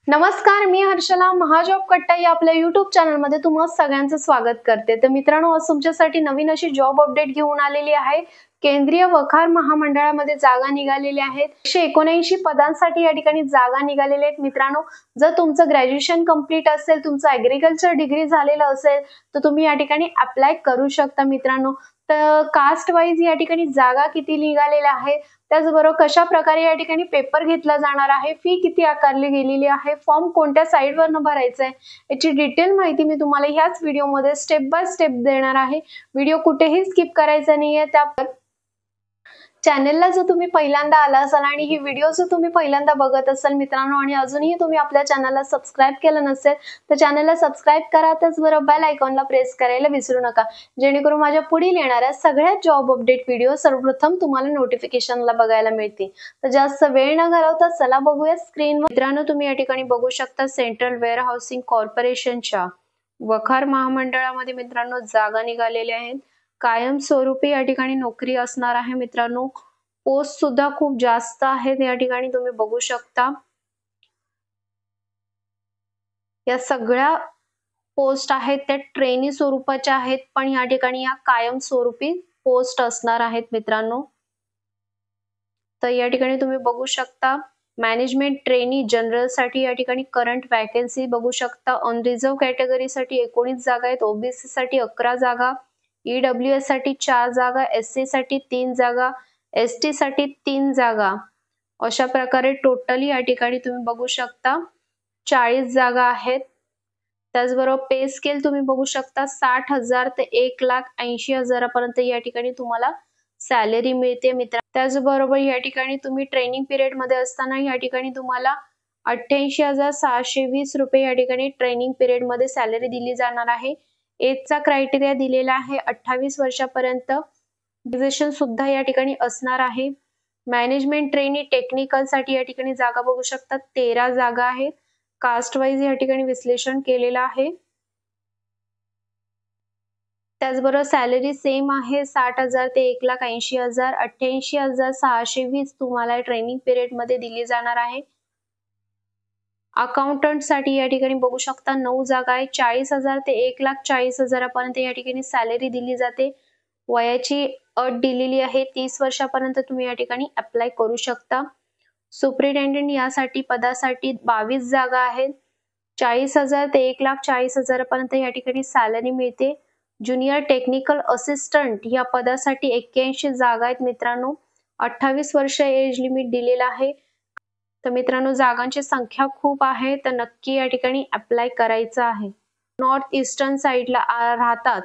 नमस्कार, मी हर्षला महाजॉब कट्टा या आपल्या YouTube चॅनलमध्ये तुम्हा सगळ्यांचं स्वागत करते। तर मित्रांनो, आज तुमच्यासाठी नवीन अशी जॉब अपडेट घेऊन आलेली आहे। केंद्रीय वखार महामंडळामध्ये जागा निघालेल्या आहेत। 179 पदांसाठी या ठिकाणी जागा निघालेल्या आहेत। मित्रांनो, जर तुमचं ग्रॅज्युएशन कंप्लीट असेल, तुमचं ॲग्रिकल्चर डिग्री झालेलं असेल, तर तुम्ही या ठिकाणी अप्लाय करू शकता मित्रांनो। तर कास्ट वाईज या ठिकाणी जागा किती निघालेल्या आहेत, त्याचबरोबर कशा प्रकारे या ठिकाणी पेपर घेतला जाणार आहे, फी किती आकारली गेलेली आहे, फॉर्म कोणत्या साइटवरनं भरायचा आहे, याची डिटेल माहिती मी तुम्हाला ह्याच व्हिडिओमध्ये स्टेप बाय स्टेप देणार आहे। व्हिडिओ कुठेही स्किप करायचा नाहीये। त्या चॅनलला जर तुम्ही पहिल्यांदा आला असाल आणि ही व्हिडिओ जर तुम्ही पहिल्यांदा बघत असाल मित्रांनो आणि अजूनही तुम्ही आपल्या चॅनलला सबस्क्राइब केलं नसेल तर चॅनलला सबस्क्राइब करा, त्याचबरोबर बेल आयकॉनला प्रेस करायला विसरू नका, जेणेकरून माझ्या पुढील येणाऱ्या सगळ्या जॉब अपडेट व्हिडिओ सर्वप्रथम तुम्हाला नोटिफिकेशनला बघायला मिळतील। तर जास्त वेळ न घालवता चला बघूया स्क्रीनवर। मित्रांनो, तुम्ही या ठिकाणी बघू शकता सेंट्रल वेअर हाऊसिंग कॉर्पोरेशनच्या वखार महामंडळामध्ये मित्रांनो जागा निघालेल्या आहेत। कायमस्वरूपी या ठिकाणी नोकरी असणार आहे मित्रांनो। पोस्ट सुद्धा खूप जास्त आहेत या ठिकाणी तुम्ही बघू शकता। या सगळ्या पोस्ट आहेत त्या ट्रेनी स्वरूपाच्या आहेत, पण या ठिकाणी या कायमस्वरूपी पोस्ट असणार आहेत मित्रांनो। तर या ठिकाणी तुम्ही बघू शकता मॅनेजमेंट ट्रेनी जनरल साठी या ठिकाणी करंट वॅकन्सी बघू शकता। अनरिझर्व कॅटेगरी साठी 19 जागा आहेत, ओबीसी साठी 11 जागा, ईडब्ल्यूएस साठी 4 जागा, एससी साठी 3 जागा, एसटी साठी 3 जागा, अशा प्रकारे टोटली या ठिकाणी तुम्ही बघू शकता 40 जागा आहेत। त्याचबरोबर पे स्केल तुम्ही बघू शकता 60,000 ते 1,80,000 पर्यंत या ठिकाणी तुम्हाला सॅलरी मिळते मित्र। त्याचबरोबर या ठिकाणी तुम्ही ट्रेनिंग पिरियड मध्ये असताना या ठिकाणी तुम्हाला 88,620 रुपये या ठिकाणी ट्रेनिंग पिरियड मध्ये सॅलरी दिली जाणार आहे। एजचा क्रायटेरिया दिलेला आहे 28 वर्षापर्यंत, ग्रॅज्युएशन सुद्धा या ठिकाणी असणार आहे। मॅनेजमेंट ट्रेनी टेक्निकल साठी या ठिकाणी जागा बघू शकता 13 जागा आहेत। कास्ट वाईज या ठिकाणी विश्लेषण केलेलं आहे। त्याचबरोबर सॅलरी सेम आहे 60,000 ते 1,80,000, 88,620 तुम्हाला ट्रेनिंग पिरियड मध्ये दिली जाणार आहे। अकाउंटंट साठी या ठिकाणी बघू शकता 9 जागा आहे, 40,000 ते 1,40,000 पर्यंत या ठिकाणी सॅलरी दिली जाते। वयाची अट दिलेली आहे 30 वर्षापर्यंत तुम्ही या ठिकाणी अप्लाय करू शकता। सुपरिटेंडेंट यासाठी पदासाठी 22 जागा आहेत, 40,000 ते 1,40,000 पर्यंत या ठिकाणी सॅलरी मिळते। ज्युनियर टेक्निकल असिस्टंट या पदासाठी 81 जागा आहेत मित्रांनो। 28 वर्ष एज लिमिट दिलेला आहे। तर मित्रांनो, जागांची संख्या खूप आहे, तर नक्की या ठिकाणी अप्लाय करायचं आहे। नॉर्थ ईस्टर्न साइडला राहतात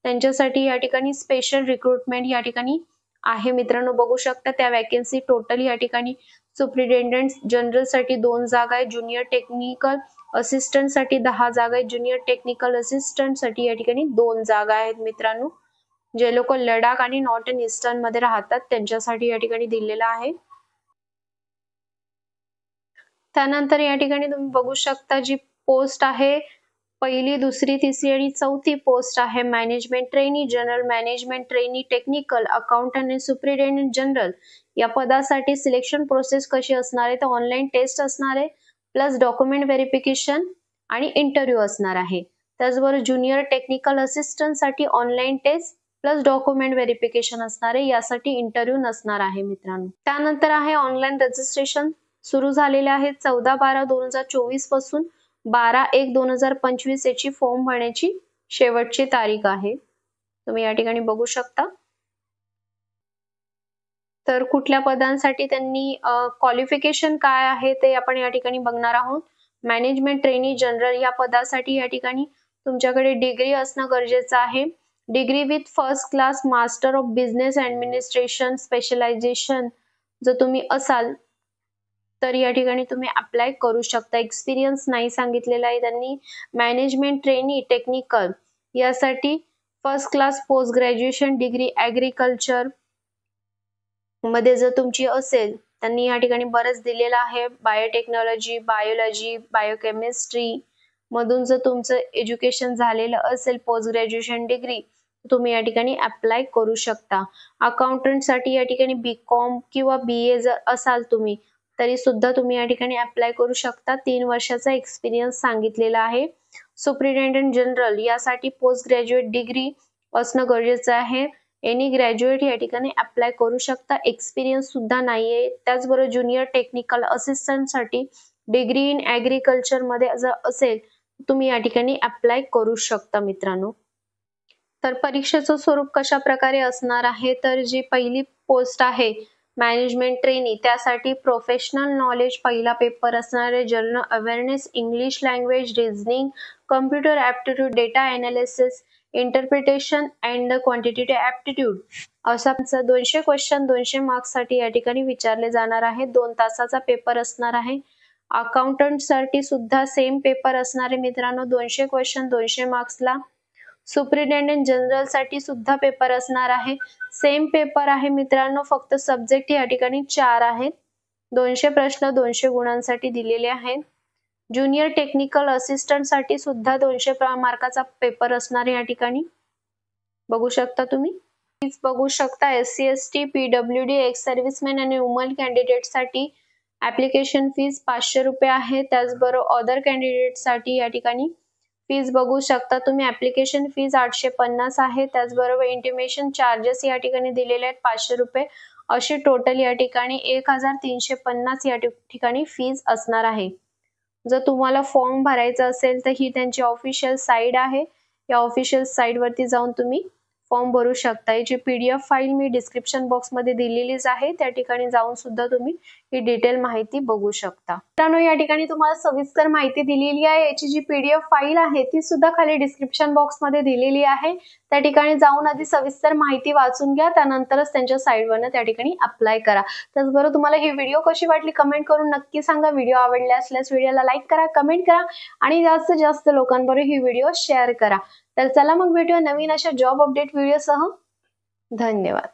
त्यांच्यासाठी या ठिकाणी स्पेशल रिक्रुटमेंट या ठिकाणी आहे मित्रांनो। बघू शकता त्या वॅकन्सी टोटल या ठिकाणी सुपरिटेंडेंट जनरल साठी 2 जागा आहेत, ज्युनियर टेक्निकल असिस्टंट साठी 10 जागा आहेत, ज्युनियर टेक्निकल असिस्टंट साठी या ठिकाणी 2 जागा आहेत मित्रांनो। जे लोक लडाख आणि नॉर्थ ईस्टर्न मध्ये राहतात त्यांच्यासाठी या ठिकाणी दिलेला आहे। त्यानंतर या ठिकाणी तुम्ही बघू शकता जी पोस्ट आहे पहिली, दुसरी, तिसरी आणि चौथी पोस्ट आहे management trainee general, management trainee technical, accountant आणि सुपरिटेंडेंट जनरल या पदासाठी सिलेक्शन प्रोसेस कशी असणार आहे, तर ऑनलाईन टेस्ट असणार आहे प्लस डॉक्युमेंट व्हेरिफिकेशन आणि इंटरव्ह्यू असणार आहे। त्याचबरोबर ज्युनियर टेक्निकल असिस्टंट साठी online test plus document verification असणार आहे, यासाठी इंटरव्ह्यू नसणार आहे मित्रांनो। त्यानंतर आहे ऑनलाईन रजिस्ट्रेशन सुरू झालेले आहे 14/12/2024 पासून 12/1/2025 याची फॉर्म भरण्याची शेवटची तारीख आहे। तुम्ही या ठिकाणी बघू शकता। तर कुठल्या पदांसाठी त्यांनी क्वालिफिकेशन काय आहे ते आपण या ठिकाणी बघणार आहोत। मॅनेजमेंट ट्रेनी जनरल या पदासाठी या ठिकाणी तुमच्याकडे डिग्री असणं गरजेचं आहे। Degree with first class master of business administration specialisation जर तुम्ही असाल तर या ठिकाणी तुम्ही अप्लाय करू शकता। एक्सपिरियन्स नाही सांगितलेला आहे त्यांनी। मॅनेजमेंट ट्रेनी टेक्निकल यासाठी first class post graduation degree agriculture मध्ये जर तुमची असेल, त्यांनी या ठिकाणी बरंच दिलेलं आहे। बायोटेक्नॉलॉजी, बायोलॉजी, बायोकेमिस्ट्री मधून जर तुमचं एज्युकेशन झालेलं असेल पोस्ट ग्रॅज्युएशन डिग्री, तुम्ही या ठिकाणी अप्लाय करू शकता। अकाउंटंट साठी या ठिकाणी बीकॉम किंवा बीए जर असाल तुम्ही तरी सुद्धा तुम्ही या ठिकाणी अप्लाय करू शकता. 3 वर्षाचा एक्सपिरियन्स सांगितलेला आहे. सुपरिटेंडेंट जनरल यासाठी पोस्ट ग्रॅज्युएट डिग्री असणं गरजेचं आहे. एनी ग्रॅज्युएट या ठिकाणी अप्लाय करू शकता. एक्सपिरियन्स सुद्धा नाहीये. त्याचबरोबर ज्युनियर टेक्निकल असिस्टंट साठी डिग्री इन ऍग्रीकल्चर मध्ये जर असेल तुम्ही या ठिकाणी अप्लाय करू शकता मित्रांनो. तर परीक्षेचं स्वरूप कशा प्रकारे असणार आहे, तर जी पहिली पोस्ट आहे मॅनेजमेंट ट्रेनी त्यासाठी प्रोफेशनल नॉलेज पहिला पेपर असणार आहे. General awareness, English language, reasoning, computer aptitude, data analysis, interpretation and quantitative aptitude असा 200 क्वेश्चन 200 मार्क्स साठी या ठिकाणी विचारले जाणार आहे. 2 तासाचा पेपर असणार आहे. अकाउंटंट साठी सुद्धा सेम पेपर असणार आहे मित्रांनो. 200 क्वेश्चन 200 मार्क्सला. सुपरिटेंडेंट जनरल साठी सुद्धा पेपर असणार आहे. सेम पेपर आहे मित्रांनो, फक्त सब्जेक्ट या ठिकाणी 4 आहेत. 200 प्रश्न 200 गुणांसाठी दिलेले आहेत. ज्युनियर टेक्निकल असिस्टंट साठी सुद्धा 200 मार्काचा पेपर असणार आहे या ठिकाणी. बघू शकता तुम्ही. फीज बघू शकता. SC ST PWD ex serviceman आणि वुमन कॅन्डिडेट साठी ऍप्लिकेशन फीज 500 रुपये आहे. त्याचबरोबर अदर कॅन्डिडेट साठी या ठिकाणी फीज बघू शकता तुम्ही. ऍप्लिकेशन फीज 850 आहे. त्याचबरोबर इंटिमेशन चार्जेस या ठिकाणी दिलेले आहेत 500 रुपये. अशी टोटल या ठिकाणी 1350 या ठिकाणी फीज असणार आहे. जर तुम्हाला फॉर्म भरायचा असेल तर ही त्यांची ऑफिशियल साइट आहे. या ऑफिशियल साइट वरती जाऊन तुम्ही फॉर्म भरू शकता. याची PDF फाईल मी डिस्क्रिप्शन बॉक्स मध्ये दिलेलीच आहे. त्या ठिकाणी जाऊन सुद्धा तुम्ही ही डिटेल माहिती बघू शकता. मित्रांनो या ठिकाणी तुम्हाला सविस्तर माहिती दिलेली आहे. याची जी PDF फाईल आहे ती सुद्धा खाली डिस्क्रिप्शन बॉक्स मध्ये दिलेली आहे. त्या ठिकाणी जाऊन आधी सविस्तर माहिती वाचून घ्या, त्यानंतरच त्यांच्या साइटवरनं त्या ठिकाणी अप्लाय करा. त्याचबरोबर तुम्हाला ही व्हिडिओ कशी वाटली कमेंट करून नक्की सांगा. व्हिडिओ आवडला असल्यास व्हिडिओला लाईक करा, कमेंट करा आणि जास्तीत जास्त लोकांबरोबर ही व्हिडिओ शेअर करा. तर चला मग भेटूया नवीन अशा जॉब अपडेट व्हिडिओसह. धन्यवाद.